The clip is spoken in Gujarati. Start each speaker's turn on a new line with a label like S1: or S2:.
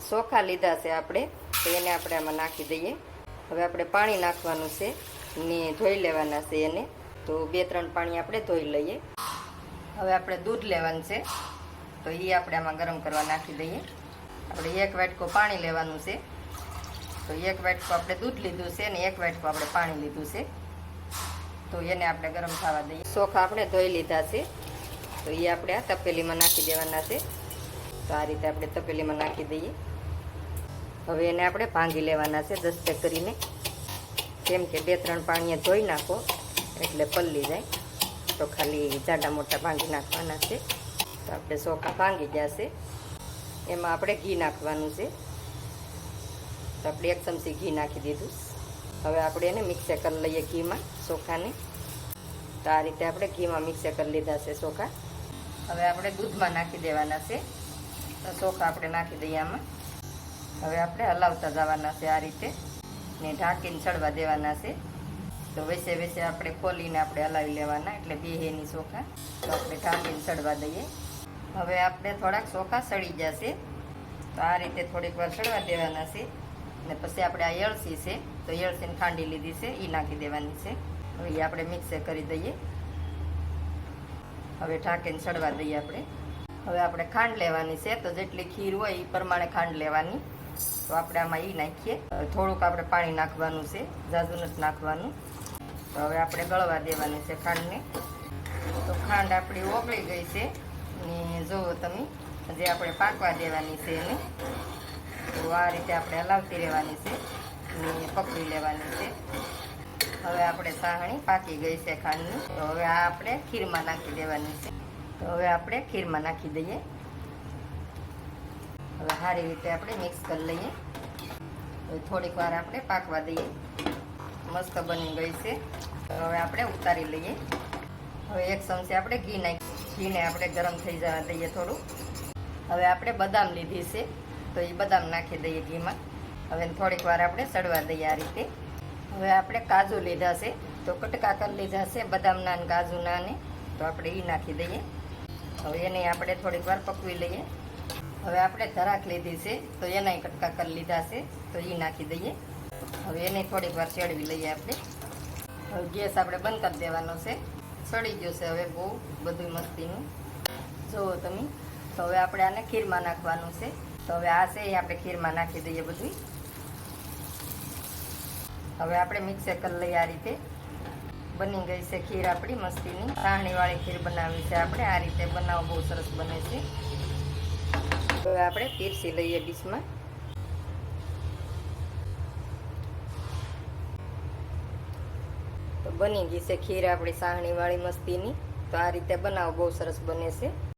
S1: ચોખા લીધા છે આપણે, તો એને આપણે આમાં નાખી દઈએ. હવે આપણે પાણી નાખવાનું છે ને ધોઈ લેવાના છે એને. તો 2-3 પાણી આપણે ધોઈ લઈએ. હવે આપણે દૂધ લેવાનું છે, તો એ આપણે આમાં ગરમ કરવા નાખી દઈએ. આપણે 1 વાટકો પાણી લેવાનું છે, તો 1 વાટકો આપણે દૂધ લીધું છે ને 1 વાટકો આપણે પાણી લીધું છે. તો એને આપણે ગરમ થવા દઈએ. ચોખા આપણે ધોઈ લીધા છે, તો એ આપણે આ તપેલીમાં નાખી દેવાના છે. તો આ રીતે આપણે તપેલીમાં નાખી દઈએ. હવે એને આપણે ભાંગી લેવાના છે દસ્તે કરીને. કેમ કે 2-3 પાણીએ ધોઈ નાખો એટલે પલળી જાય, તો ખાલી જાડા મોટા ભાંગી નાખવાના છે. તો આપણે ચોખા ભાંગી જશે. એમાં આપણે ઘી નાખવાનું છે, તો આપણે 1 ચમચી ઘી નાખી દીધું. હવે આપણે એને મિક્સર કરી લઈએ ઘીમાં ચોખાને. તો આ રીતે આપણે ઘીમાં મિક્સર કરી લીધા છે ચોખા. હવે આપણે દૂધમાં નાખી દેવાના છે. તો ચોખા આપણે નાખી દઈએ આમાં. હવે આપણે હલાવતા જવાના છે આ રીતે, ને ઢાંકીને ચડવા દેવાના છે. તો વચ્ચે વચ્ચે આપણે ખોલીને આપણે હલાવી લેવાના, એટલે બેહેની ચોખા. તો આપણે ઢાંકીને ચડવા દઈએ. હવે આપણે થોડાક ચોખા સળી જશે, તો આ રીતે થોડીક વાર ચડવા દેવાના છે. ને પછી આપણે આ એળસી છે, તો એળસીને ખાંડી લીધી છે, એ નાખી દેવાની છે. હવે એ આપણે મિક્સર કરી દઈએ. હવે ઢાંકીને ચડવા દઈએ આપણે. હવે આપણે ખાંડ લેવાની છે, તો જેટલી ખીર હોય એ પ્રમાણે ખાંડ લેવાની. તો આપણે આમાં એ નાખીએ. થોડુંક આપણે પાણી નાખવાનું છે, ઝાઝું નથી નાખવાનું. તો હવે આપણે ગળવા દેવાની છે ખાંડને. તો ખાંડ આપણી ઓગળી ગઈ છે ને જુઓ તમે, જે આપણે પાકવા દેવાની છે એને. તો આ રીતે આપણે હલાવતી રહેવાની છે ને પકવી લેવાની છે. હવે આપણે સાહણી પાકી ગઈ છે ખાંડની. તો હવે આ આપણે ખીરમાં નાખી દેવાની છે. તો હવે આપણે ખીરમાં નાખી દઈએ. હવે સારી રીતે આપણે મિક્સ કરી લઈએ. હવે થોડીક વાર આપણે પાકવા દઈએ. મસ્ત બની ગઈ છે. હવે આપણે ઉતારી લઈએ. હવે 1 ચમચી આપણે ઘી નાખી. ઘીને આપણે ગરમ થઈ જવા દઈએ થોડું. હવે આપણે બદામ લીધી છે, તો એ બદામ નાખી દઈએ ઘીમાં. હવે થોડીક વાર આપણે ચડવા દઈએ આ રીતે. હવે આપણે કાજુ લીધા છે, તો કટકા કરી લીધા છે બદામના અને કાજુના ને. તો આપણે એ નાખી દઈએ. હવે એને આપણે થોડીક વાર પકવી લઈએ. હવે આપણે ધરાક લીધી છે, તો એના કટકા કરી લીધા છે, તો એ નાખી દઈએ. હવે એને થોડીક વાર ચડવી લઈએ આપણે. હવે ગેસ આપણે બંધ કરી દેવાનો છે. સડી ગયો છે હવે બહુ બધું મસ્તીનું, જુઓ તમે. તો હવે આપણે આને ખીરમાં નાખવાનું છે. તો હવે આ છે એ આપણે ખીરમાં નાખી દઈએ બધું. હવે આપણે મિક્સર કરી લઈએ આ રીતે. બની ગઈ છે ખીર આપણી મસ્તીની. સાહણીવાળી ખીર બનાવી છે આપણે. આ રીતે બનાવો, બહુ સરસ બને છે. હવે આપણે પીરસી લઈએ ડીશમાં. તો બની ગઈ છે ખીર આપણી સાહણીવાળી મસ્તીની. તો આ રીતે બનાવો, બહુ સરસ બને છે.